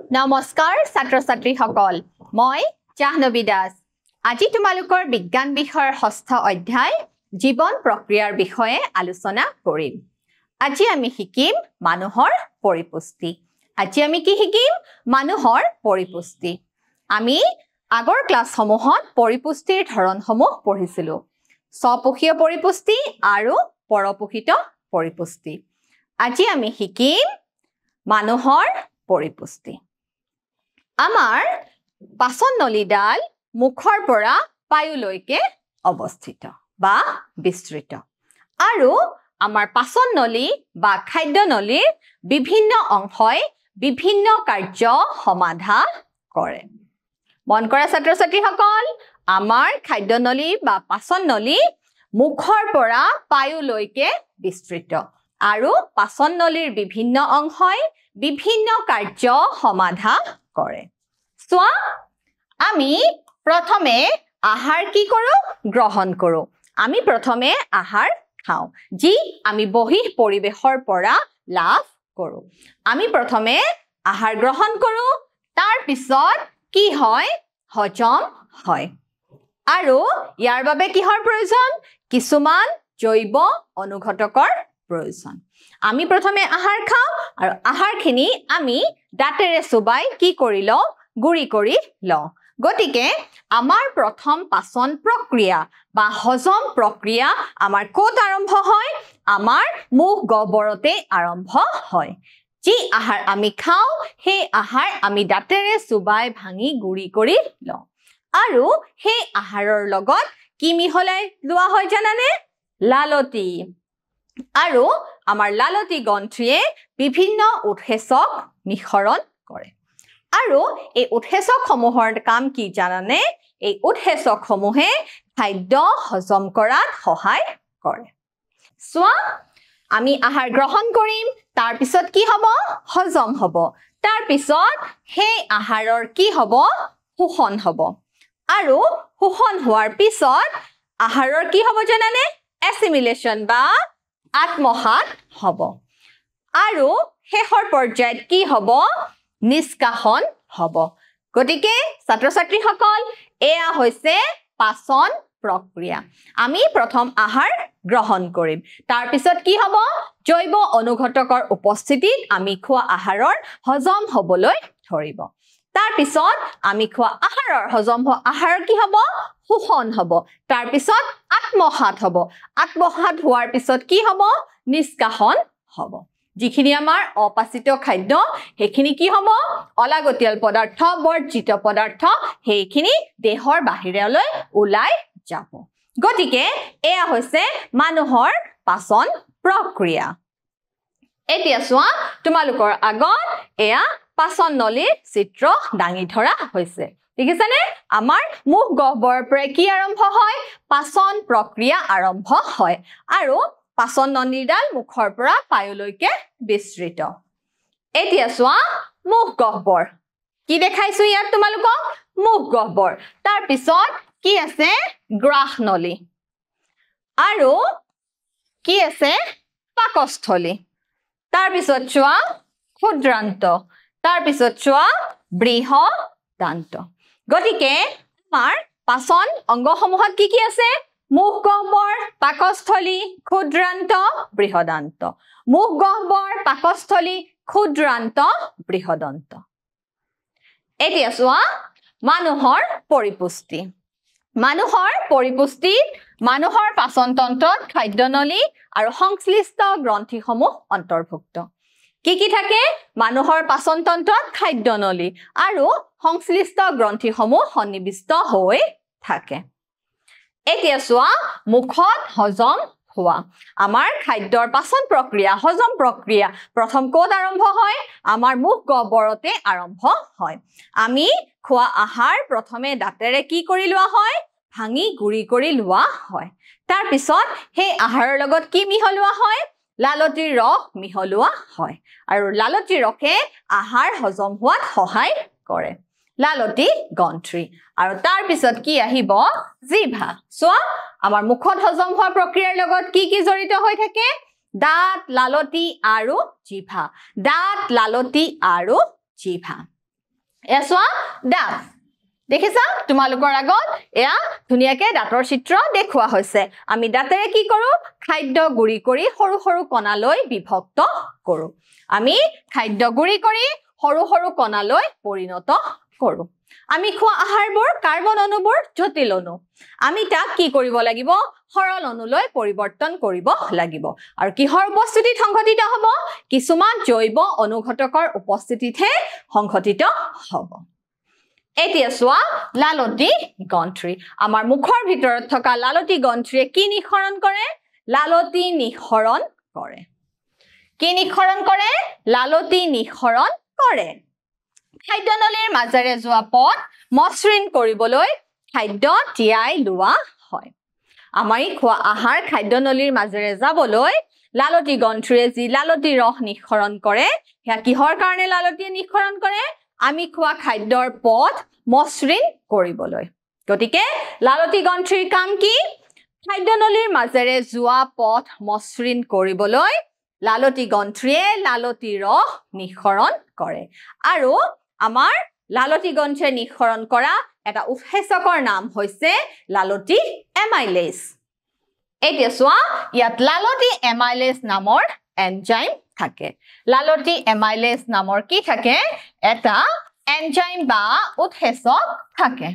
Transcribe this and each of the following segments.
নমস্কাৰ ছাত্ৰ ছাত্ৰীসকল মই জাহ্নবী দাস আজি তোমালোকৰ বিজ্ঞান বিষয়ৰ ষষ্ঠ অধ্যায় জীৱন প্ৰক্ৰিয়াৰ বিষয়ে আলোচনা কৰিম আজি আমি শিকিম মানুহৰ পৰিপুষ্টি আজি আমি কি শিকিম মানুহৰ পৰিপুষ্টি আমি আগৰ ক্লাছসমূহত পৰিপুষ্টিৰ ধৰণসমূহ পঢ়িছিলো স্বপোষীয় পৰিপুষ্টি আৰু পৰপোষিত পৰিপুষ্টি আজি আমি শিকিম মানুহৰ পৰিপুষ্টি আমাৰ পাচন নলীডাল মুখৰ পৰা পায়ুলৈকে অৱস্থিত বা বিস্তৃত আৰু আমাৰ পাচন নলী বা খাদ্য নলীৰ বিভিন্ন অংশই বিভিন্ন কাৰ্য সমাধা কৰে মন কৰা ছাত্ৰ ছাত্ৰীসকল আমাৰ খাদ্য নলী বা পাচন নলী মুখৰ পৰা পায়ুলৈকে বিস্তৃত আৰু পাচন নলীৰ বিভিন্ন অংশই বিভিন্ন কাৰ্য সমাধা কৰে সোৱা আমি প্ৰথমে আহাৰ কি কৰো গ্ৰহণ কৰো আমি প্ৰথমে আহাৰ খাও যি আমি বহিঃ পৰিবেশৰ পৰা লাভ কৰো আমি প্ৰথমে আহাৰ গ্ৰহণ কৰো তাৰ পিছত কি হয় হজম হয় আৰু ইয়াৰ বাবে কিহৰ প্ৰয়োজন কিছুমান জৈৱ অনুঘটকৰ প্ৰয়োজন আমি প্ৰথমে আহাৰ খাও আৰু আহাৰখিনি আমি দাঁতেৰে চুবাই কি কৰি লও গুৰি কৰি লও গতিকে আমাৰ প্ৰথম পাচন প্ৰক্ৰিয়া বা হজম প্ৰক্ৰিয়া আমাৰ কোত আৰম্ভ হয় আমাৰ মুখ গহ্বৰতে আৰম্ভ হয় যি আহাৰ আমি খাও সেই আহাৰ আমি দাঁতেৰে চুবাই ভাঙি গুৰি কৰি লও আৰু সেই আহাৰৰ লগত কি মিহলাই লোৱা হয় জানানে লালতি আৰু আমাৰ লালতি গ্ৰন্থিয়ে বিভিন্ন উৎসেচক নিঃসৰণ কৰে আৰু এই উৎসেচকসমূহৰ কাম কি জানানে এই উৎসেচকসমূহে খাদ্য হজম কৰাত সহায় কৰে সোৱা আমি আহাৰ গ্ৰহণ কৰিম তাৰ পিছত কি হ'ব হজম হ'ব তাৰ পিছত সেই আহাৰৰ কি হ'ব শোষণ হ'ব আৰু শোষণ হোৱাৰ পিছত আহাৰৰ কি হ'ব জানানে এছিমিলেশন বা আত্মসাৎ হ'ব আৰু শেষৰ পৰ্যায়ত কি হ'ব নিষ্কাশন হ'ব গতিকে ছাত্ৰ ছাত্ৰীসকল এয়া হৈছে পাচন প্ৰক্ৰিয়া আমি প্ৰথম আহাৰ গ্ৰহণ কৰিম তাৰ পিছত কি হ'ব জৈৱ অনুঘটকৰ উপস্থিতিত আমি খোৱা আহাৰৰ হজম হ'বলৈ ধৰিব তাৰ পিছত আমি খোৱা আহাৰৰ হজম হোৱা আহাৰ কি হ'ব শোষণ হ'ব তাৰ পিছত আত্মসাৎ হ'ব আত্মসাৎ হোৱাৰ পিছত কি হ'ব নিষ্কাশন হ'ব যিখিনি আমাৰ অপাচিত খাদ্য হেখিনি কি হ'ব অলাগতিয়াল পদাৰ্থ বৰ্জিত পদাৰ্থ হেখিনি দেহৰ বাহিৰলৈ ওলাই যাব গতিকে এয়া হৈছে মানুহৰ পাচন প্ৰক্ৰিয়া এতিয়া সোৱা তোমালোকৰ আগত এয়া পাচন নলীৰ চিত্ৰ দাঙি ধৰা হৈছে ঠিক আছে নে আমাৰ মুখ গহ্বৰৰ পৰা কি আৰম্ভ হয় পাচন প্ৰক্ৰিয়া আৰম্ভ হয় আৰু পাচন নলীডাল মুখৰ পৰা পায়ুলৈকে বিস্তৃত এতিয়া সোৱা মুখ গহ্বৰ কি দেখাইছো ইয়াত তোমালোকক মুখ গহ্বৰ তাৰ পিছত কি আছে গ্ৰাহ নলী আৰু কি আছে পাকস্থলী তাৰ পিছত সোৱা ক্ষুদ্ৰান্ত তাৰ পিছত সোৱা বৃহদান্ত গতিকে আমাৰ পাচন অংগসমূহত কি আছে মুখ গহ্বৰ পাকস্থলী ক্ষুদ্ৰান্ত বৃহদান্ত মুখ গহ্বৰ পাকস্থলী ক্ষুদ্ৰান্ত বৃহদান্ত এতিয়া সোৱা মানুহৰ পৰিপুষ্টি মানুহৰ পাচন তন্ত্ৰত খাদ্য নলী আৰু সংশ্লিষ্ট গ্ৰন্থিসমূহ অন্তৰ্ভুক্ত কি থাকে মানুহৰ পাচন তন্ত্ৰত খাদ্য নলী আৰু সংশ্লিষ্ট গ্ৰন্থিসমূহ সন্নিবিষ্ট হৈ থাকে এতিয়া সোৱা মুখত হজম হোৱা আমাৰ খাদ্যৰ পাচন প্ৰক্ৰিয়া হজম প্ৰক্ৰিয়া প্ৰথম কোত আৰম্ভ হয় আমাৰ মুখ গহ্বৰতে আৰম্ভ হয় আমি খোৱা আহাৰ প্ৰথমে দাঁতেৰে কি কৰি লোৱা হয় ভাঙি গুৰি কৰি লোৱা হয় তাৰ পিছত সেই আহাৰৰ লগত কি মিহলোৱা হয় লালতিৰ ৰস মিহলোৱা হয় আৰু লালতিৰ ৰসে আহাৰ হজম হোৱাত সহায় কৰে লালতি গ্ৰন্থি আৰু তাৰ পিছত কি আহিব জিভা সোৱা আমাৰ মুখত হজম হোৱা প্ৰক্ৰিয়াৰ লগত কি জড়িত হৈ থাকে দাঁত লালতি আৰু জিভা দাঁত লালতি আৰু জিভা এয়া চোৱা দাঁত দেখিছা তোমালোকৰ আগত এয়া ধুনিয়াকে দাঁতৰ চিত্ৰ দেখুৱা হৈছে আমি দাঁতেৰে কি কৰো খাদ্য গুৰি কৰি সৰু সৰু কণালৈ বিভক্ত কৰো আমি খাদ্য গুৰি কৰি সৰু সৰু কণালৈ পৰিণত কৰো আমি খোৱা আহাৰবোৰ কাৰ্বন অণুবোৰ জটিল অণু আমি তাক কি কৰিব লাগিব সৰল অণুলৈ পৰিৱৰ্তন কৰিব লাগিব আৰু কিহৰ উপস্থিতিত সংঘটিত হ'ব কিছুমান জৈৱ অনুঘটকৰ উপস্থিতিতহে সংঘটিত হ'ব এতিয়া চোৱা লালতি গ্ৰন্থি আমাৰ মুখৰ ভিতৰত থকা লালতি গ্ৰন্থিয়ে কি নিঃসৰণ কৰে লালতি নিঃসৰণ কৰে কি নিঃসৰণ কৰে লালতি নিঃসৰণ কৰে খাদ্যনলীৰ মাজেৰে যোৱা পথ মসৃণ কৰিবলৈ খাদ্য তিয়াই লোৱা হয় আমাৰ খোৱা আহাৰ খাদ্যনলীৰ মাজেৰে যাবলৈ লালতি গ্ৰন্থিয়ে যি লালতি ৰস নিঃসৰণ কৰে হেয়া কিহৰ কাৰণে লালতিয়ে নিঃসৰণ কৰে আমি খোৱা খাদ্যৰ পথ মসৃণ কৰিবলৈ গতিকে লালতি গ্ৰন্থিৰ কাম কি খাদ্যনলীৰ মাজেৰে যোৱা পথ মসৃণ কৰিবলৈ লালতি গ্ৰন্থিয়ে লালতি ৰস নিঃসৰণ কৰে আৰু আমাৰ লালতি গ্ৰন্থিয়ে নিঃসৰণ কৰা এটা উৎসেচকৰ নাম হৈছে লালতি এমাইলেজ এতিয়া চোৱা ইয়াত লালতি এমাইলেজ নামৰ এনজাইম থাকে লালতি এমাইলেজ নামৰ কি থাকে এটা এনজাইম বা উৎসেচক থাকে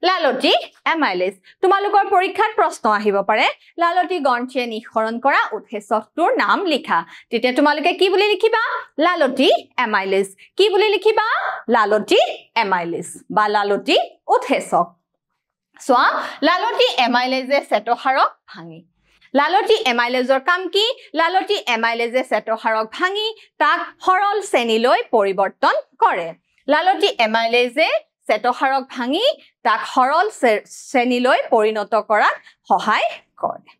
লালতি এমাইলেজ তোমালোকৰ পৰীক্ষাত প্ৰশ্ন আহিব পাৰে লালতি গ্ৰন্থিয়ে নিঃসৰণ কৰা উৎসেচকটোৰ নাম লিখা তেতিয়া তোমালোকে কি বুলি লিখিবা লালতি এমাইলেজ কি বুলি লিখিবা লালতি এমাইলেজ বা লালতি উৎসেচক চোৱা লালতি এমাইলেজে চেতহাৰক ভাঙি লালতি এমাইলেজৰ কাম কি লালতি এমাইলেজে চেতহাৰক ভাঙি তাক সৰল শ্ৰেণীলৈ পৰিৱৰ্তন কৰে লালতি এমাইলেজে চেতহাৰক ভাঙি তাক সৰল শ্ৰেণীলৈ পৰিণত কৰাত সহায় কৰে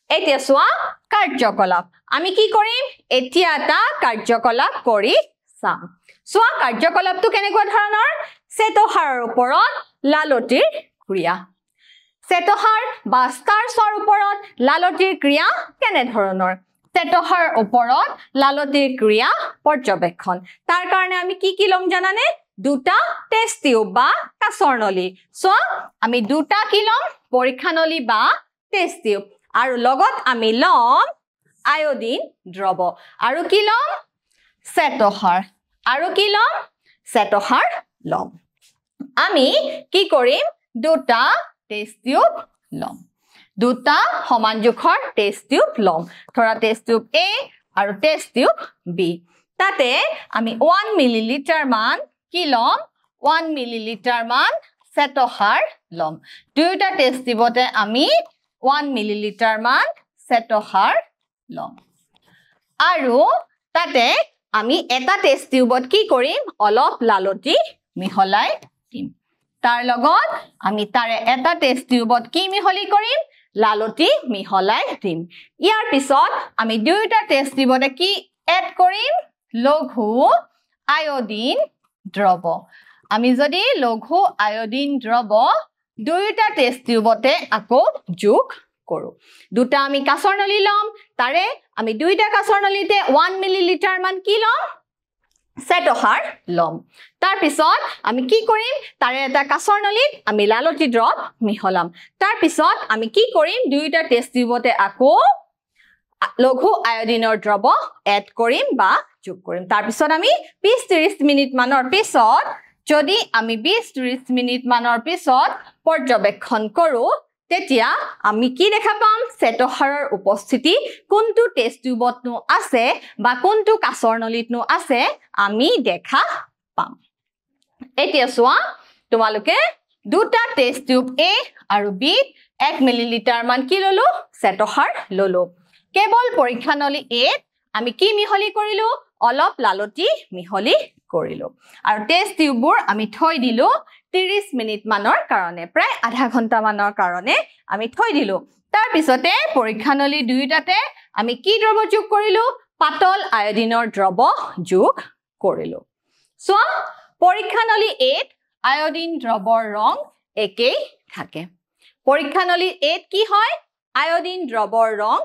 এতিয়া চোৱা কাৰ্যকলাপ আমি কি কৰিম এতিয়া এটা কাৰ্যকলাপ কৰি চাম চোৱা কাৰ্যকলাপটো কেনেকুৱা ধৰণৰ চেতহাৰৰ ওপৰত লালতিৰ ক্ৰিয়া চেতহাৰ বা ষ্টাৰ্চৰ ওপৰত লালতিৰ ক্ৰিয়া কেনে ধৰণৰ চেতহাৰ ওপৰত লালতিৰ ক্ৰিয়া পৰ্যবেক্ষণ তাৰ কাৰণে আমি কি লম জানানে দুটা টেষ্ট টিউব বা কাছৰ নলী চোৱা আমি দুটা কি লম পৰীক্ষা নলী বা টেষ্ট টিউব আৰু লগত আমি লম আয়োডিন দ্ৰৱ আৰু কি লম চেতহাৰ আৰু কি লম চেতহাৰ লম আমি কি কৰিম দুটা টেষ্ট টিউব লম দুটা সমান জোখৰ টেষ্ট টিউব লম ধৰা টেষ্ট টিউব এ আৰু টেষ্ট টিউব বি তাতে আমি 1 মিলিলিটাৰ মান কি লম 1 মিলিলিটাৰ মান চেতহাৰ লম দুটা টেষ্ট টিউবতে আমি 1 মিলিলিটাৰ মান চেতহাৰ লম আৰু তাতে আমি এটা টেষ্ট টিউবত কি কৰিম অলপ লালতি মিহলাই দিম তাৰ লগত আমি তাৰে এটা টেষ্ট টিউবত কি মিহলি কৰিম লালতি মিহলাই দিম ইয়াৰ পিছত আমি দুটা টেষ্ট টিউবতে কি এড কৰিম লঘু আয়োডিন দ্ৰৱ আমি যদি লঘু আয়োডিন দ্ৰৱ দুটা টেষ্ট টিউবতে আকৌ যোগ কৰো দুটা আমি কাছৰ নলী লম তাৰে আমি দুইটা কাছৰ নলীতে 1 মিলিলিটাৰ মান কি লম চেতহাৰ লম তাৰ পিছত আমি কি কৰিম তাৰে এটা কাছৰ নলীত আমি লালতি দ্ৰৱ মিহলাম তাৰ পিছত আমি কি কৰিম দুইটা টেষ্ট টিউবতে আকৌ লঘু আয়োডিনৰ দ্ৰৱ এড কৰিম বা যোগ কৰিম তাৰ পিছত আমি 20-30 মিনিট মানৰ পিছত যদি আমি 20-30 মিনিট মানৰ পিছত পৰ্যবেক্ষণ কৰো তেতিয়া আমি কি দেখা পাম চেতহাৰৰ উপস্থিতি কোনটো টেষ্ট টিউবতনো আছে বা কোনটো কাছৰ নলীতনো আছে আমি দেখা পাম এতিয়া চোৱা তোমালোকে দুটা টেষ্ট টিউব এ আৰু বি 1 মিলিলিটাৰ মান কি ললো চেতহাৰ ললো কেৱল পৰীক্ষা নলী এ আমি কি মিহলি কৰিলো অলপ লালতি মিহলি কৰিলো আৰু টেষ্ট টিউববোৰ আমি থৈ দিলো 30 মিনিট মানৰ কাৰণে প্ৰায় আধা ঘণ্টা মানৰ কাৰণে আমি থৈ দিলো তাৰ পিছতে পৰীক্ষা নলী দুইটাতে আমি কি দ্ৰৱ যোগ কৰিলো পাতল আয়োডিনৰ দ্ৰৱ যোগ কৰিলো সো পৰীক্ষা নলী 8 আয়োডিন দ্ৰৱৰ ৰং একেই থাকে পৰীক্ষা নলী 8 কি হয় আয়োডিন দ্ৰৱৰ ৰং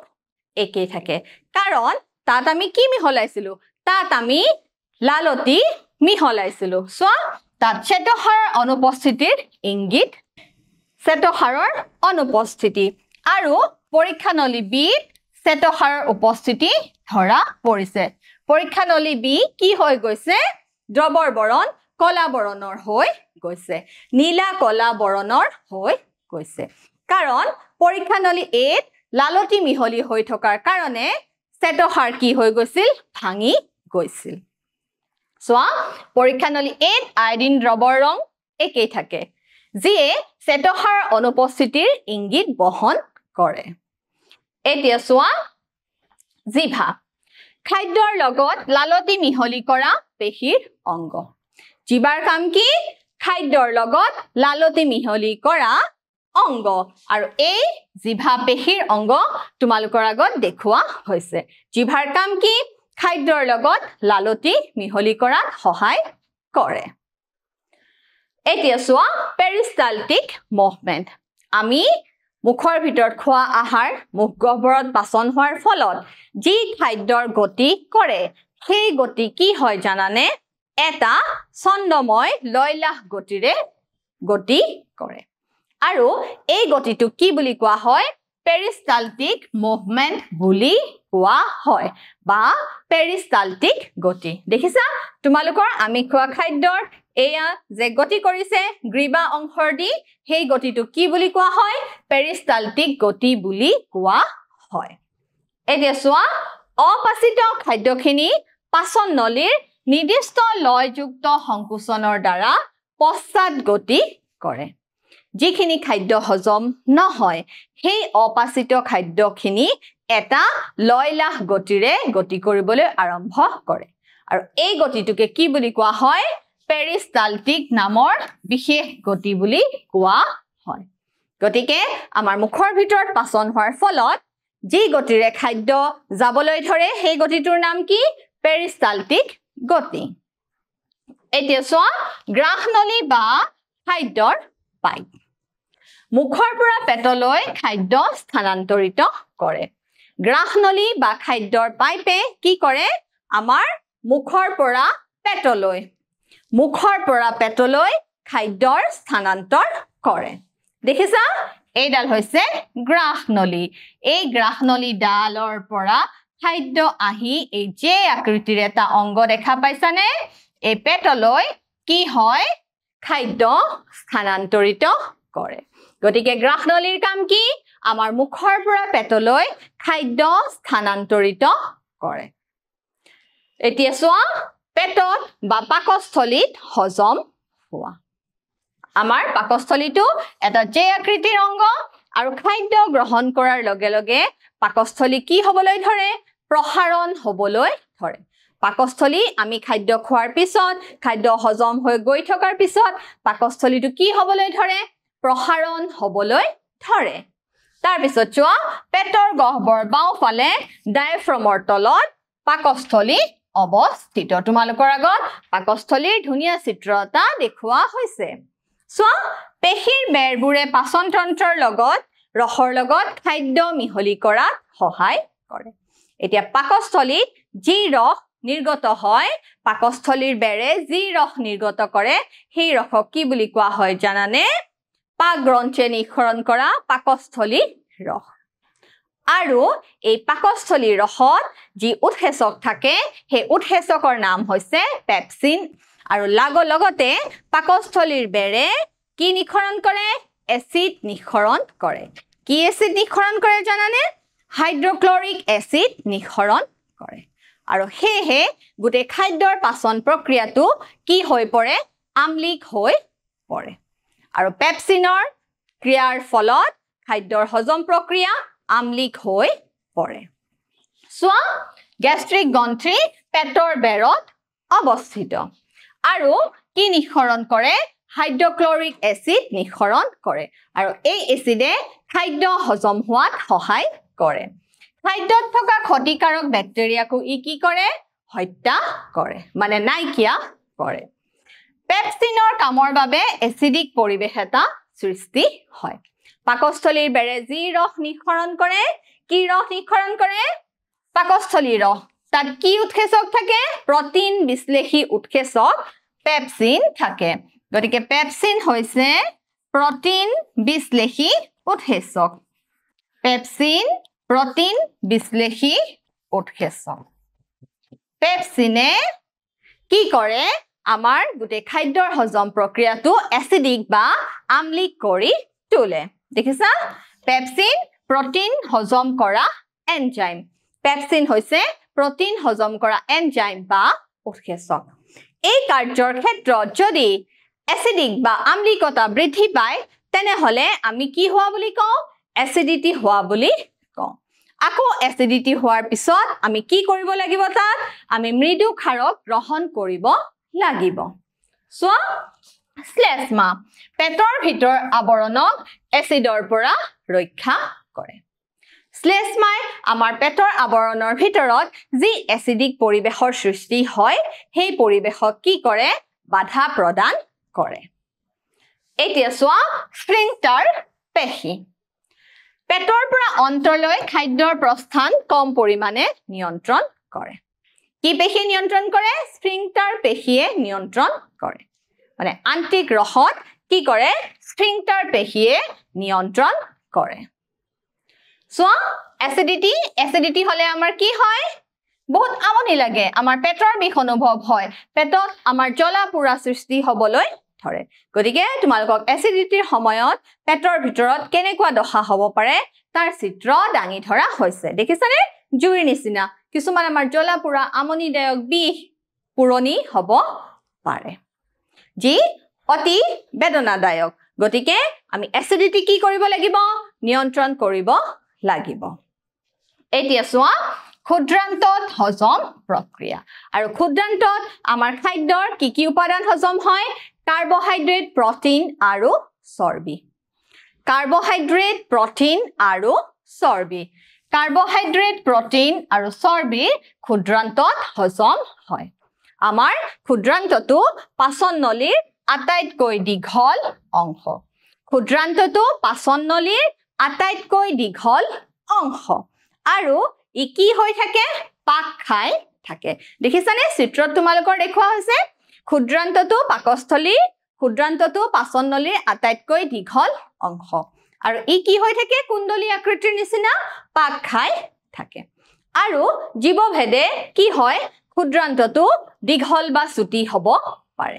একেই থাকে কাৰণ তাত আমি কি মিহলাইছিলো তাত আমি লালতি মিহলাইছিলো সো তাত শ্বেতসাৰৰ অনুপস্থিতিৰ ইংগিত শ্বেতসাৰৰ অনুপস্থিতি আৰু পৰীক্ষানলী বিত শ্বেতসাৰৰ উপস্থিতি ধৰা পৰিছে পৰীক্ষানলী বি কি হৈ গৈছে দ্ৰবৰ বৰণ কলা বৰণৰ হৈ গৈছে নীলা কলা বৰণৰ হৈ গৈছে কাৰণ পৰীক্ষানলী এত লালতি মিহলি হৈ থকাৰ কাৰণে শ্বেতসাৰ কি হৈ গৈছিল ভাঙি গৈছিল সোৱা পৰীক্ষানলী এত আয়োডিন দ্ৰবৰ ৰং একেই থাকে যিয়ে শ্বেতসাৰ অনুপস্থিতিৰ ইংগিত বহন কৰে এতিয়া সোৱা জিভা খাদ্যৰ লগত লালতি মিহলি কৰা পেশীৰ অংগ জিভাৰ কাম কি খাদ্যৰ লগত লালতি মিহলি কৰা অংগ আৰু এই জিভা পেশীৰ অংগ তোমালোকৰ আগত দেখুৱা হৈছে জিভাৰ কাম কি খাদ্যৰ লগত লালতি মিহলি কৰাত সহায় কৰে এতিয়া সোৱা পেৰিষ্টালটিক মুভমেন্ট আমি মুখৰ ভিতৰত খোৱা আহাৰ মুখ গহ্বৰত পাচন হোৱাৰ ফলত যি খাদ্যৰ গতি কৰে সেই গতি কি হয় জানানে এটা ছন্দময় লয়লাস গতিৰে গতি কৰে আৰু এই গতিটো কি বুলি কোৱা হয় পেৰিষ্টালটিক মুভমেন্ট বুলি কোৱা হয় বা পেৰিষ্টালটিক গতি দেখিছা তোমালোকৰ আমি খোৱা খাদ্যৰ এয়া যে গতি কৰিছে গ্ৰীবা অংশৰ দি সেই গতিটো কি বুলি কোৱা হয় পেৰিষ্টালটিক গতি বুলি কোৱা হয় এতিয়া সোৱা অপাচিত খাদ্যখিনি পাচন নলীৰ নিৰ্দিষ্ট লয়যুক্ত সংকোচনৰ দ্বাৰা পশ্চাৎ গতি কৰে যিখিনি খাদ্য হজম নহয় সেই অপাচিত খাদ্যখিনি এটা লয়লাস গতিৰে গতি কৰিবলৈ আৰম্ভ কৰে আৰু এই গতিটোকে কি বুলি কোৱা হয় পেৰিষ্টালটিক নামৰ বিশেষ গতি বুলি কোৱা হয় গতিকে আমাৰ মুখৰ ভিতৰত পাচন হোৱাৰ ফলত যি গতিৰে খাদ্য যাবলৈ ধৰে সেই গতিটোৰ নাম কি পেৰিষ্টালটিক গতি এতিয়া সোৱা গ্ৰাহনলী বা খাদ্যৰ পাইপ মুখৰ পৰা পেটলৈ খাদ্য স্থানান্তৰিত কৰে গ্ৰাহনলী বা খাদ্যৰ পাইপে কি কৰে আমাৰ মুখৰ পৰা পেটলৈ খাদ্যৰ স্থানান্তৰ কৰে দেখিছা এইডাল হৈছে গ্ৰাহনলী এই গ্ৰাহনলী ডালৰ পৰা খাদ্য আহি এই যে আকৃতিৰ এটা অংগ দেখা পাইছানে এই পেটলৈ কি হয় খাদ্য স্থানান্তৰিত কৰে গতিকে গ্ৰাহনলীৰ কাম কি আমাৰ মুখৰ পৰা পেটলৈ খাদ্য স্থানান্তৰিত কৰে এতিয়া সোৱা পেটত বা পাকস্থলীত হজম হোৱা আমাৰ পাকস্থলীটো এটা যে আকৃতিৰ অংগ আৰু খাদ্য গ্ৰহণ কৰাৰ লগে লগে পাকস্থলী কি হ'বলৈ ধৰে প্ৰসাৰণ হ'বলৈ ধৰে পাকস্থলী আমি খাদ্য খোৱাৰ পিছত খাদ্য হজম হৈ গৈ থকাৰ পিছত পাকস্থলীটো কি হ'বলৈ ধৰে প্ৰসাৰণ হ'বলৈ ধৰে তাৰ পিছত চোৱা পেটৰ গহ্বৰ বাওঁফালে ডায়াফ্ৰামৰ তলত পাকস্থলী অৱস্থিত তোমালোকৰ আগত পাকস্থলীৰ ধুনীয়া চিত্ৰ এটা দেখুৱা হৈছে চোৱা পেশীৰ বেৰবোৰে পাচন তন্ত্ৰৰ লগত ৰসৰ লগত খাদ্য মিহলি কৰাত সহায় কৰে এতিয়া পাকস্থলীত যি ৰস নিৰ্গত হয় পাকস্থলীৰ বেৰে যি ৰস নিৰ্গত কৰে সেই ৰসক কি বুলি কোৱা হয় জানানে পাক গ্ৰন্থিয়ে নিঃসৰণ কৰা পাকস্থলীৰ ৰস আৰু এই পাকস্থলীৰ ৰসত যি উৎসেচক থাকে সেই উৎসেচকৰ নাম হৈছে পেপচিন আৰু লগতে পাকস্থলীৰ বেৰে কি নিঃসৰণ কৰে এচিড নিঃসৰণ কৰে কি এচিড নিঃসৰণ কৰে জানানে হাইড্ৰক্লৰিক এচিড নিঃসৰণ কৰে আৰু হেহে গুটে খাদ্যৰ পাচন প্ৰক্ৰিয়াটো কি হৈ পৰে আমলিক হৈ পৰে আৰু পেপচিনৰ ক্ৰিয়াৰ ফলত খাদ্যৰ হজম প্ৰক্ৰিয়া আমলিক হৈ পৰে সোৱা গ্যাস্ট্ৰিক গ্ৰন্থি পেটৰ বেৰত অৱস্থিত আৰু কি নিঃসৰণ কৰে হাইড্ৰক্লৰিক এচিড নিঃসৰণ কৰে আৰু এই এচিডে খাদ্য হজম হোৱাত সহায় কৰে খাদ্যত থকা ক্ষতিকাৰক ব্যাক্টেৰিয়াকো ই কি কৰে হত্যা কৰে মানে নাইকিয়া কৰে পেপচিনৰ কামৰ বাবে এচিডিক পৰিবেশ এটা সৃষ্টি হয় পাকস্থলীৰ বেৰে যি ৰস নিঃসৰণ কৰে কি ৰস নিঃসৰণ কৰে পাকস্থলীৰ ৰস তাত কি উৎসেচক থাকে প্ৰটিন বিশ্লেষী উৎসেচক পেপচিন থাকে গতিকে পেপচিন হৈছে প্ৰটিন বিশ্লেষী উৎসেচক পেপচিন প্ৰটিন বিশ্লেষী উৎসেচক পেপচিনে কি কৰে আমাৰ গুটে খাদ্যৰ হজম প্ৰক্ৰিয়াটো এসিডিক বা আম্লিক কৰি তোলে দেখিছা পেপচিন প্ৰটিন হজম কৰা এনজাইম পেপচিন হৈছে প্ৰটিন হজম কৰা এনজাইম বা উৎসেচক এই কাৰ্যৰ ক্ষেত্ৰত যদি এসিডিক বা আম্লিকতা বৃদ্ধি পায় তেনেহলে আমি কি হোৱা বুলি কওঁ এসিডিটি হোৱা বুলি কওঁ আকৌ এসিডিটি হোৱাৰ পিছত আমি কি কৰিব লাগিব তাত আমি মৃদু ক্ষাৰক গ্ৰহণ কৰিব লাগিব সো শ্লেষ্মা পেটৰ ভিতৰ আৱৰণক এসিডৰ পৰা ৰক্ষা কৰে শ্লেষ্মাই আমাৰ পেটৰ আৱৰণৰ ভিতৰত যি এসিডিক পৰিবেশৰ সৃষ্টি হয় সেই পৰিবেশক কি কৰে বাধা প্ৰদান কৰে এতিয়া সোৱা স্ফিংক্টাৰ পেশী পেটৰ পৰা অন্তৰলৈ খাদ্যৰ প্ৰস্থান কম পৰিমাণে নিয়ন্ত্ৰণ কৰে কি পেশী নিয়ন্ত্ৰণ কৰে স্ফিংক্টাৰ পেশীয়ে নিয়ন্ত্ৰণ কৰে মানে আন্তিক ৰসত কি কৰে স্ফিংক্টাৰ পেশীয়ে নিয়ন্ত্ৰণ কৰে সো এসিডিটি হলে আমাৰ কি হয় বহুত আমনি লাগে আমাৰ পেটৰ বিষ অনুভৱ হয় পেটত আমাৰ জ্বলা পোৰা সৃষ্টি হবলৈ ধৰে গতিকে তোমালোকক এসিডিটিৰ সময়ত পেটৰ ভিতৰত কেনেকুৱা দহা হ'ব পাৰে তাৰ চিত্ৰ দাঙি ধৰা হৈছে দেখিছানে জুইৰ নিচিনা কিছুমান আমাৰ জ্বলা পোৰা আমনিদায়ক বিষ পুৰণি হ'ব পাৰে যি অতি বেদনাদায়ক গতিকে আমি এসিডিটি কি কৰিব লাগিব নিয়ন্ত্ৰণ কৰিব লাগিব এতিয়া সোৱা ক্ষুদ্ৰান্তত হজম প্ৰক্ৰিয়া আৰু ক্ষুদ্ৰান্তত আমাৰ খাদ্যৰ কি উপাদান হজম হয় কাৰ্বহাইড্ৰেট প্ৰটিন আৰু চৰ্বি কাৰ্বহাইড্ৰেট প্ৰটিন আৰু চৰ্বি কাৰ্বহাইড্ৰেট প্ৰটিন আৰু চৰ্বি ক্ষুদ্ৰান্তত হজম হয় আমাৰ ক্ষুদ্ৰান্তটো পাচন নলীৰ আটাইতকৈ দীঘল অংশ ক্ষুদ্ৰান্তটো পাচন নলীৰ আটাইতকৈ দীঘল অংশ আৰু ই কি হৈ থাকে পাক খাই থাকে দেখিছানে চিত্ৰত তোমালোকৰ দেখুৱা হৈছে ক্ষুদ্ৰান্তটো পাকস্থলী ক্ষুদ্ৰান্তটো পাচন নলীৰ আটাইতকৈ দীঘল অংশ আৰু ই কি হৈ থাকে কুণ্ডলী আকৃতিৰ নিচিনা পাক খাই থাকে আৰু জীৱভেদে কি হয় ক্ষুদ্ৰান্তটো দীঘল বা চুটি হ'ব পাৰে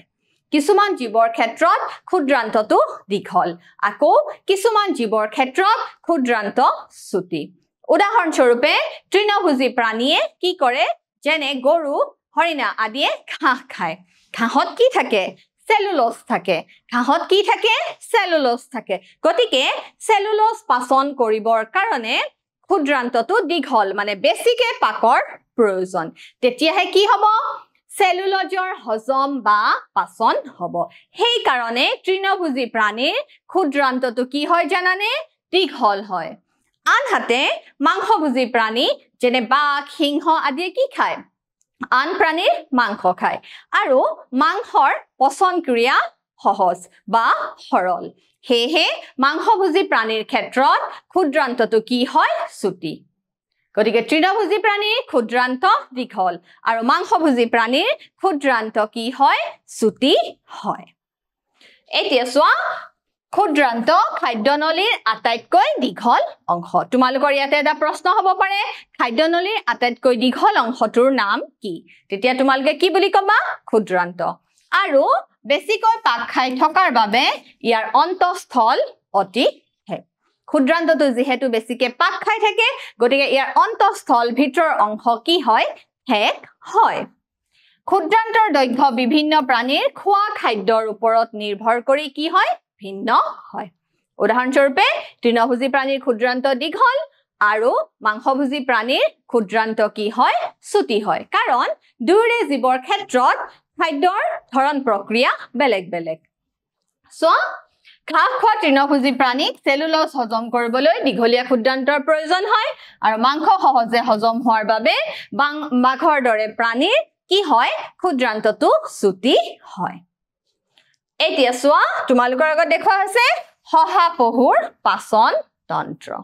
কিছুমান জীৱৰ ক্ষেত্ৰত ক্ষুদ্ৰান্তটো দীঘল আকৌ কিছুমান জীৱৰ ক্ষেত্ৰত ক্ষুদ্ৰান্ত চুটি উদাহৰণ স্বৰূপে তৃণভোজী প্ৰাণীয়ে কি কৰে যেনে গৰু হৰিণা আদিয়ে ঘাঁহ খায় ঘাঁহত কি থাকে সেলুলোজ থাকে ঘাঁহত কি থাকে সেলুলোজ থাকে গতিকে সেলুলোজ পাচন কৰিবৰ কাৰণে ক্ষুদ্ৰান্তটো দীঘল মানে বেছিকে পাকৰ প্ৰয়োজন তেতিয়াহে কি হ'ব সেলুলোজৰ হজম বা পাচন হ'ব সেই কাৰণে তৃণভোজী প্ৰাণীৰ ক্ষুদ্ৰান্তটো কি হয় জানানে দীঘল হয় আনহাতে মাংসভোজী প্ৰাণী যেনে বাঘ সিংহ আদিয়ে কি খায় আন প্ৰাণীৰ মাংস খায় আৰু মাংসৰ পচন ক্ৰিয়া সহজ বা সৰল হেহে মাংসভোজী প্ৰাণীৰ ক্ষেত্ৰত ক্ষুদ্ৰান্তটো কি হয় চুটি গতিকে তৃণভোজী প্ৰাণীৰ ক্ষুদ্ৰান্ত দীঘল আৰু মাংসভোজী প্ৰাণীৰ ক্ষুদ্ৰান্ত কি হয় চুটি হয় এতিয়া সোৱা ক্ষুদ্ৰান্ত খাদ্যনলীৰ আটাইতকৈ দীঘল অংশ তোমালোকৰ ইয়াতে এটা প্ৰশ্ন হ'ব পাৰে খাদ্যনলীৰ আটাইতকৈ দীঘল অংশটোৰ নাম কি তেতিয়া তোমালোকে কি বুলি কবা ক্ষুদ্ৰান্ত আৰু বেছিকৈ পাক খাই থকাৰ বাবে ইয়াৰ অন্তঃস্থল অতি হেক ক্ষুদ্ৰান্তটো যেহেতু বেছিকে পাক খাই থাকে গতিকে ইয়াৰ অন্তঃস্থল ভিতৰৰ অংশ কি হয় হেক হয় ক্ষুদ্ৰান্তৰ দৈৰ্ঘ্য বিভিন্ন প্ৰাণীৰ খোৱা খাদ্যৰ ওপৰত নিৰ্ভৰ কৰি কি হয় ভিন্ন হয় উদাহৰণ স্বৰূপে তৃণভোজী প্ৰাণীৰ ক্ষুদ্ৰান্ত দীঘল আৰু মাংসভোজী প্ৰাণীৰ ক্ষুদ্ৰান্ত কি হয় চুটি হয় কাৰণ দুয়োৰে জীৱৰ ক্ষেত্ৰত খাদ্যৰ ধৰণ প্ৰক্ৰিয়া বেলেগ বেলেগ সো ঘাঁহ খোৱা তৃণভোজী প্ৰাণীক সেলুলোজ হজম কৰিবলৈ দীঘলীয়া ক্ষুদ্ৰান্তৰ প্ৰয়োজন হয় আৰু মাংস সহজে হজম হোৱাৰ বাবে বাঘৰ দৰে প্ৰাণীৰ কি হয় ক্ষুদ্ৰান্তটো চুটি হয় এতিয়া সোৱা তোমালোকৰ আগত দেখুৱা হৈছে শহাপহুৰ পাচন তন্ত্ৰ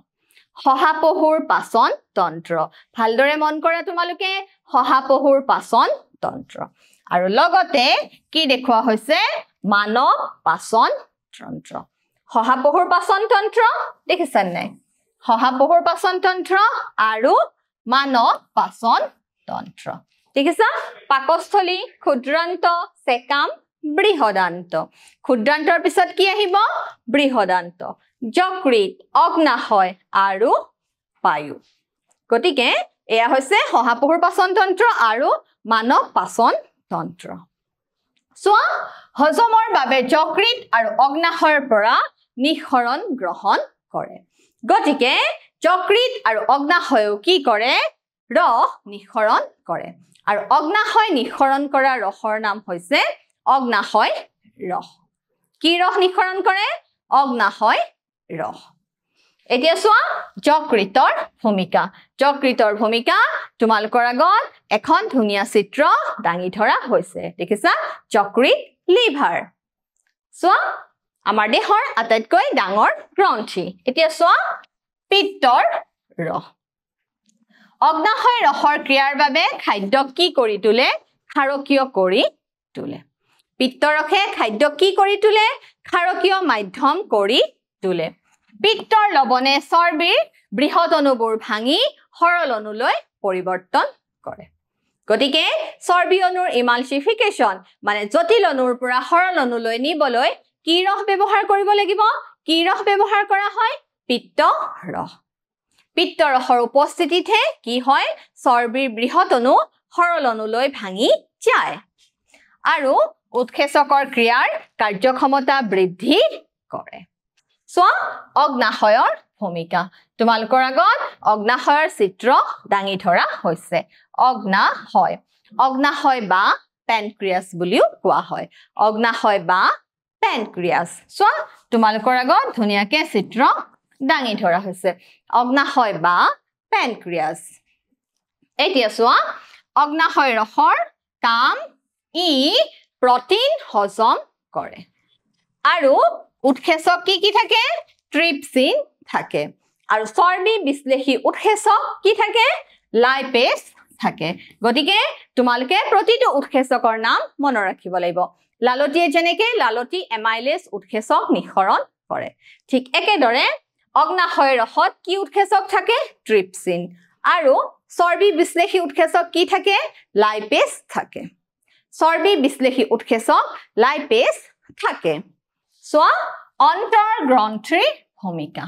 শহাপহুৰ পাচন তন্ত্ৰ ভালদৰে মন কৰা তোমালোকে শহাপহুৰ পাচন তন্ত্ৰ আৰু লগতে কি দেখুৱা হৈছে মানৱ পাচন তন্ত্ৰ শহাপহুৰ পাচন তন্ত্ৰ দেখিছেন নাই শহাপহুৰ পাচন তন্ত্ৰ আৰু মানৱ পাচন তন্ত্ৰ ঠিক আছে পাকস্থলী ক্ষুদ্ৰান্ত সেকাম বৃহদান্ত ক্ষুদ্ৰান্তৰ পিছত কি আহিব বৃহদান্ত যকৃত অগ্নাশয় আৰু বায়ু গতিকে এয়া হৈছে শহাপহুৰ পাচন তন্ত্ৰ আৰু মানৱ পাচন তন্ত্ৰ সোৱা হজমৰ বাবে যকৃত আৰু অগ্নাশয়ৰ পৰা নিঃসৰণ গ্ৰহণ কৰে গতিকে যকৃত আৰু অগ্নাশয়ও কি কৰে ৰস নিঃসৰণ কৰে আৰু অগ্নাশয় নিঃসৰণ কৰা ৰসৰ নাম হৈছে অগ্নাশয় ৰস কি ৰস নিঃসৰণ কৰে অগ্নাশয় ৰস এতিয়া সোৱা যকৃতৰ ভূমিকা তোমালোকৰ আগত এখন ধুনীয়া চিত্ৰ দাঙি ধৰা হৈছে দেখিছা যকৃত লিভাৰ সোৱা আমাৰ দেহৰ আটাইতকৈ ডাঙৰ গ্ৰন্থি এতিয়া সোৱা পিত্তৰ ৰস অগ্নাশয় ৰসৰ ক্ৰিয়াৰ বাবে খাদ্য কি কৰি তোলে ক্ষাৰকীয় কৰি তোলে পিত্তৰসে খাদ্য কি কৰি তোলে ক্ষাৰকীয় মাধ্যম কৰি তোলে পিত্তৰ লৱণে চৰ্বিৰ বৃহৎ অণুবোৰ ভাঙি সৰল অণুলৈ পৰিৱৰ্তন কৰে গতিকে চৰ্বি অণুৰ ইমালচিফিকেশন মানে জটিল অণুৰ পৰা সৰল অণুলৈ নিবলৈ কি ৰস ব্যৱহাৰ কৰিব লাগিব কি ৰস ব্যৱহাৰ কৰা হয় পিত্ত ৰসৰ উপস্থিতিতহে কি হয় চৰ্বিৰ বৃহৎ অণু সৰল অণুলৈ ভাঙি যায় আৰু উৎসেচকৰ ক্ৰিয়াৰ কাৰ্যক্ষমতা বৃদ্ধি কৰে সোৱা অগ্নাশয়ৰ ভূমিকা তোমালোকৰ আগত অগ্নাশয়ৰ চিত্ৰ দাঙি ধৰা হৈছে অগ্নাশয় বা পেনক্ৰিয়াছ বুলিও কোৱা হয় অগ্নাশয় বা পেনক্ৰিয়াছ সোৱা তোমালোকৰ আগত ধুনীয়াকে চিত্ৰ দাঙি ধৰা হৈছে অগ্নাশয় বা পেনক্ৰিয়াছ এতিয়া সোৱা অগ্নাশয় ৰসৰ কাম ই প্ৰটিন হজম কৰে আৰু উৎসেচক কি থাকে ট্ৰিপসিন থাকে আৰু চৰ্বি বিশ্লেষী উৎসেচক কি থাকে লাইপেজ থাকে গতিকে তোমালোকে প্ৰতিটো উৎসেচকৰ নাম মনত ৰাখিব লাগিব লালটিয়ে যেনেকে লালটি এমাইলেজ উৎসেচক নিঃসৰণ কৰে ঠিক একেদৰে অগ্নাশয় ৰসত কি উৎসেচক থাকে ট্ৰিপসিন আৰু চৰ্বি বিশ্লেষী উৎসেচক কি থাকে লাইপেজ থাকে চৰ্বি বিশ্লেষী উৎসেচক লাইপেজ থাকে সোৱা অন্তৰ্গ্ৰন্থিৰ ভূমিকা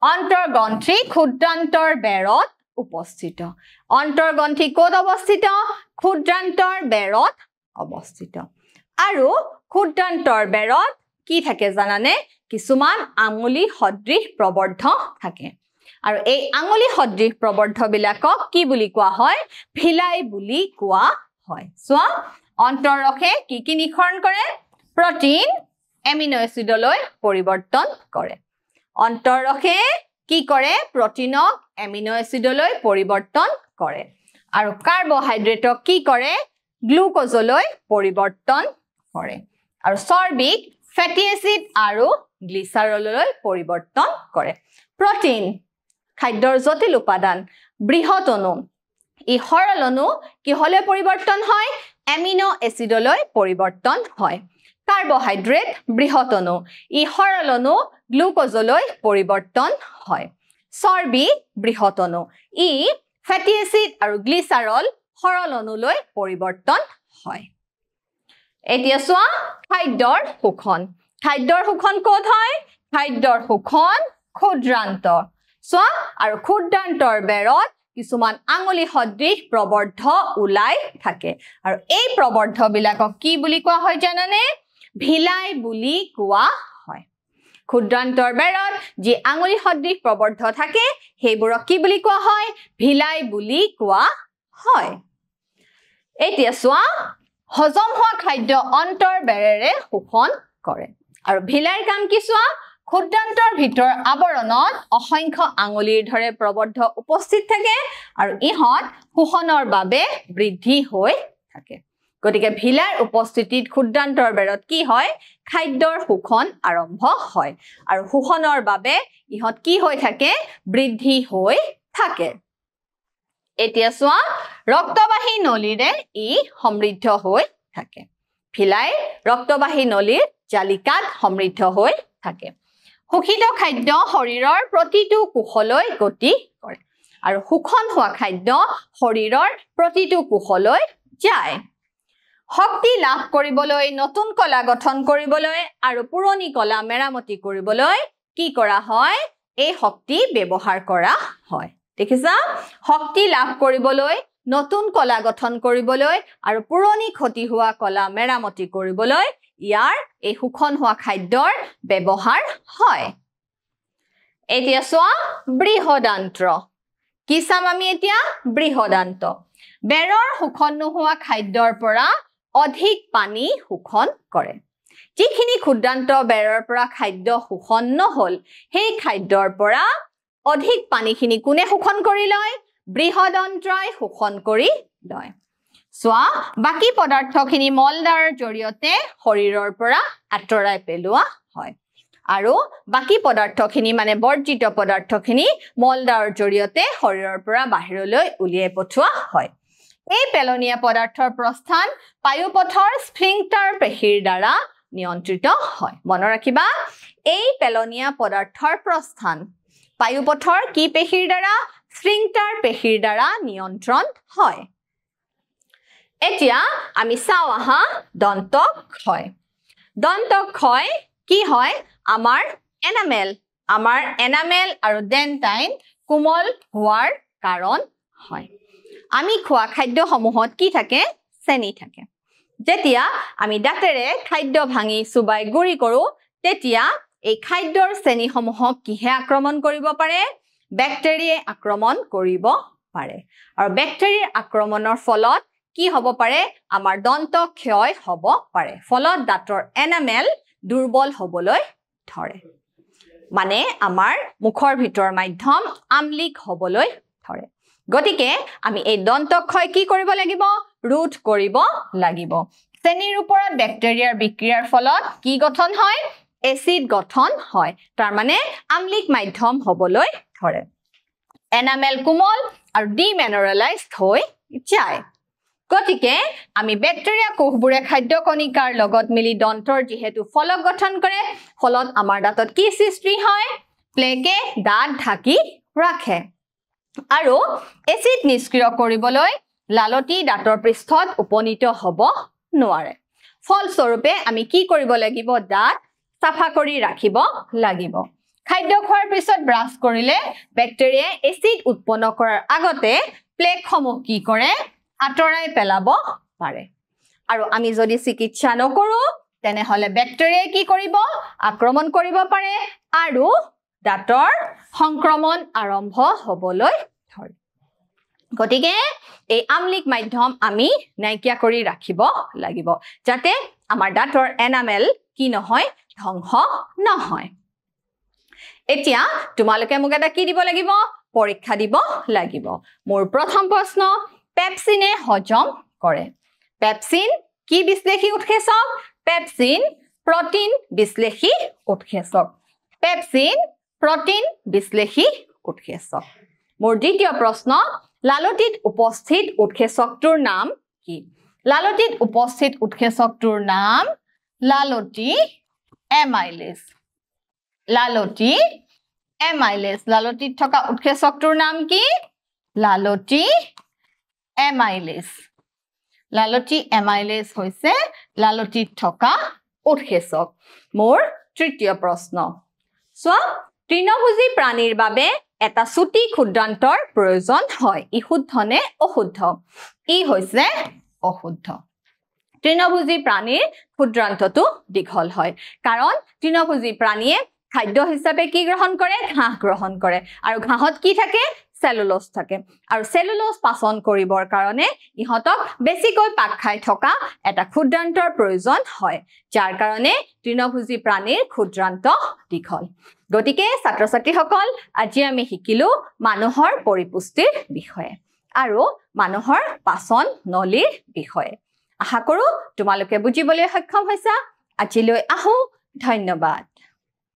অন্তৰ্গ্ৰন্থি ক্ষুদ্ৰান্তৰ বেৰত উপস্থিত অন্তৰ্গ্ৰন্থি ক'ত অৱস্থিত ক্ষুদ্ৰান্তৰ বেৰত অৱস্থিত আৰু ক্ষুদ্ৰান্তৰ বেৰত কি থাকে জানানে কিছুমান আঙুলি সদৃশ প্ৰবৰ্ধ থাকে আৰু এই আঙুলি সদৃশ প্ৰবৰ্ধ বিলাকক কি বুলি কোৱা হয় ভিলাই বুলি কোৱা হয় সোৱা অন্তৰৰসে কি নিঃসৰণ কৰে প্ৰটিন এমিনো এচিডলৈ পৰিৱৰ্তন কৰে অন্তৰৰসে কি কৰে প্ৰটিনক এমিনো এচিডলৈ পৰিৱৰ্তন কৰে আৰু কাৰ্বহাইড্ৰেটক কি কৰে গ্লুকোজলৈ পৰিৱৰ্তন কৰে আৰু চৰ্বিক ফেটি এচিড আৰু গ্লিচাৰললৈ পৰিৱৰ্তন কৰে প্ৰটিন খাদ্যৰ জটিল উপাদান বৃহৎ অণু ই সৰল অণু কিহলৈ পৰিৱৰ্তন হয় এমিনো এচিডলৈ পৰিৱৰ্তন হয় কাৰ্বহাইড্ৰেট বৃহৎ অণু ই সৰল অণু গ্লুকোজলৈ পৰিৱৰ্তন হয় চৰ্বি বৃহৎ অণু ই ফেটি এচিড আৰু গ্লিচাৰল সৰল অণুলৈ পৰিৱৰ্তন হয় এতিয়া সোৱা খাদ্যৰ শোষণ ক'ত হয় খাদ্যৰ শোষণ ক্ষুদ্ৰান্ত সোৱা আৰু ক্ষুদ্ৰান্তৰ বেৰত কিছুমান আঙুলি সদৃশ প্ৰবৰ্ধ ওলাই থাকে আৰু এই প্ৰবৰ্ধ বিলাকক কি বুলি কোৱা হয় জানানে ভিলাই বুলি কোৱা হয় ক্ষুদ্ৰান্তৰ বেৰত যি আঙুলি সদৃশ প্ৰবৰ্ধ থাকে সেইবোৰক কি বুলি কোৱা হয় ভিলাই বুলি কোৱা হয় এতিয়া সোৱা হজম হোৱা খাদ্য অন্তৰ বেৰেৰে শোষণ কৰে আৰু ভিলাইৰ কাম কি সোৱা ক্ষুদ্ৰান্তৰ ভিতৰ আৱৰণত অসংখ্য আঙুলিৰ ধৰে প্ৰবৰ্ধ উপস্থিত থাকে আৰু ইহঁত শোষণৰ বাবে বৃদ্ধি হৈ থাকে গতিকে ভিলাৰ উপস্থিতিত ক্ষুদ্ৰান্তৰ বেৰত কি হয় খাদ্যৰ শোষণ আৰম্ভ হয় আৰু শোষণৰ বাবে ইহঁত কি হৈ থাকে বৃদ্ধি হৈ থাকে এতিয়া সোৱা ৰক্তবাহী নলীৰে ই সমৃদ্ধ হৈ থাকে ভিলাই ৰক্তবাহী নলীৰ জালিকাত সমৃদ্ধ হৈ থাকে শোষিত খাদ্য শৰীৰৰ প্ৰতিটো কোষলৈ গতি কৰে আৰু শোষণ হোৱা খাদ্য শৰীৰৰ প্ৰতিটো কোষলৈ যায় শক্তি লাভ কৰিবলৈ নতুন কলা গঠন কৰিবলৈ আৰু পুৰণি কলা মেৰামতি কৰিবলৈ কি কৰা হয় এই শক্তি ব্যৱহাৰ কৰা হয় দেখিছা শক্তি লাভ কৰিবলৈ নতুন কলা গঠন কৰিবলৈ আৰু পুৰণি ক্ষতি হোৱা কলা মেৰামতি কৰিবলৈ ইয়াৰ এই শোষণ হোৱা খাদ্যৰ ব্যৱহাৰ হয় এতিয়া চোৱা বৃহদান্ত্ৰ কি চাম আমি এতিয়া বৃহদান্ত বেৰৰ শোষণ নোহোৱা খাদ্যৰ পৰা অধিক পানী শোষণ কৰে যিখিনি ক্ষুদ্ৰান্ত বেৰৰ পৰা খাদ্য শোষণ নহল সেই খাদ্যৰ পৰা অধিক পানীখিনি কোনে শোষণ কৰি লয় বৃহদান্ত্ৰই শোষণ কৰি লয় সোৱা বাকি পদাৰ্থখিনি মলদাৰৰ জৰিয়তে শৰীৰৰ পৰা আঁতৰাই পেলোৱা হয় আৰু বাকি পদাৰ্থখিনি মানে বৰ্জিত পদাৰ্থখিনি মলদাৰৰ জৰিয়তে শৰীৰৰ পৰা বাহিৰলৈ উলিয়াই পঠোৱা হয় এই পেলনীয়া পদাৰ্থৰ প্ৰস্থান পায়ুপথৰ স্ফিংক্টাৰ পেশীৰ দ্বাৰা নিয়ন্ত্ৰিত হয় মনত ৰাখিবা এই পেলনীয়া পদাৰ্থৰ প্ৰস্থান পায়ুপথৰ কি পেশীৰ দ্বাৰা স্ফিংক্টাৰ পেশীৰ দ্বাৰা নিয়ন্ত্ৰণ হয় এতিয়া আমি চাও আহা দন্তক্ষয় দন্তক্ষয় কি হয় আমাৰ এনামেল আৰু ডেন্টাইন কোমল হোৱাৰ কাৰণ হয় আমি খোৱা খাদ্যসমূহত কি থাকে চেনি থাকে যেতিয়া আমি দাঁতেৰে খাদ্য ভাঙি চুবাই গুৰি কৰো তেতিয়া এই খাদ্যৰ চেনিসমূহক কিহে আক্ৰমণ কৰিব পাৰে বেক্টেৰিয়াই আক্ৰমণ কৰিব পাৰে আৰু বেক্টেৰিয়াৰ আক্ৰমণৰ ফলত কি হ'ব পাৰে আমাৰ দন্ত ক্ষয় হ'ব পাৰে ফলত দাঁতৰ এনামেল দুৰ্বল হ'বলৈ ধৰে মানে আমাৰ মুখৰ ভিতৰ মাধ্যম আমলিক হ'বলৈ ধৰে গতিকে আমি এই দন্তক্ষয় কি কৰিব লাগিব ৰোধ কৰিব লাগিব চেনিৰ ওপৰত বেক্টেৰিয়াৰ বিক্ৰিয়াৰ ফলত কি গঠন হয় এসিড গঠন হয় তাৰ মানে আমলিক মাধ্যম হ'বলৈ ধৰে এনামেল কোমল আৰু ডিমিনাৰেলাইজড হৈ যায় গতিকে আমি বেক্টেৰিয়া কোষবোৰে খাদ্য কণিকাৰ লগত মিলি দন্তৰ যেহেতু ফলক গঠন কৰে ফলত আমাৰ দাঁতত কি সৃষ্টি হয় প্লেগে দাঁত ঢাকি ৰাখে আৰু এসিড নিষ্ক্ৰিয় কৰিবলৈ লালতি দাঁতৰ পৃষ্ঠত উপনীত হ'ব নোৱাৰে ফলস্বৰূপে আমি কি কৰিব লাগিব দাঁত সাফা কৰি ৰাখিব লাগিব খাদ্য খোৱাৰ পিছত ব্ৰাছ কৰিলে বেক্টেৰিয়াই এসিড উৎপন্ন কৰাৰ আগতে প্লেগসমূহ কি কৰে আঁতৰাই পেলাব পাৰে আৰু আমি যদি চিকিৎসা নকৰো তেনেহলে বেক্টেৰিয়াই কি কৰিব আক্ৰমণ কৰিব পাৰে আৰু দাঁতৰ সংক্ৰমণ আৰম্ভ হ'বলৈ ধৰে গতিকে এই আমলিক মাধ্যম আমি নাইকিয়া কৰি ৰাখিব লাগিব যাতে আমাৰ দাঁতৰ এনামেল কি নহয় ধ্বংস নহয় এতিয়া তোমালোকে মোক এটা কি দিব লাগিব পৰীক্ষা দিব লাগিব মোৰ প্ৰথম প্ৰশ্ন পেপচিনে হজম কৰে পেপচিন কি বিশ্লেষী উৎসেচক পেপচিন প্ৰটিন বিশ্লেষী উৎসেচক পেপচিন প্ৰটিন বিশ্লেষী উৎসেচক মোৰ দ্বিতীয় প্ৰশ্ন লালতিত উপস্থিত উৎসেচকটোৰ নাম কি লালতিত উপস্থিত উৎসেচকটোৰ নাম লালতি এমাইলেজ লালতিত থকা উৎসেচকটোৰ নাম কি লালতি এমাইলেজ হৈছে লালতিত থকা উৎসেচক মোৰ তৃতীয় প্ৰশ্ন চোৱা তৃণভোজী প্ৰাণীৰ বাবে এটা চুটি ক্ষুদ্ৰান্তৰ প্ৰয়োজন হয় ই শুদ্ধ নে অশুদ্ধ ই হৈছে অশুদ্ধ তৃণভোজী প্ৰাণীৰ ক্ষুদ্ৰান্তটো দীঘল হয় কাৰণ তৃণভোজী প্ৰাণীয়ে খাদ্য হিচাপে কি গ্ৰহণ কৰে ঘাঁহ গ্ৰহণ কৰে আৰু ঘাঁহত কি থাকে সেলুলোজ থাকে আৰু সেলুলোজ পাচন কৰিবৰ কাৰণে ইহঁতক বেছিকৈ পাক খাই থকা এটা ক্ষুদ্ৰান্তৰ প্ৰয়োজন হয় যাৰ কাৰণে তৃণভোজী প্ৰাণীৰ ক্ষুদ্ৰান্ত দীঘল গতিকে ছাত্ৰ ছাত্ৰীসকল আজি আমি শিকিলো মানুহৰ পৰিপুষ্টিৰ বিষয়ে আৰু মানুহৰ পাচন নলীৰ বিষয়ে আশা কৰো তোমালোকে বুজিবলৈ সক্ষম হৈছা আজিলৈ আহো ধন্যবাদ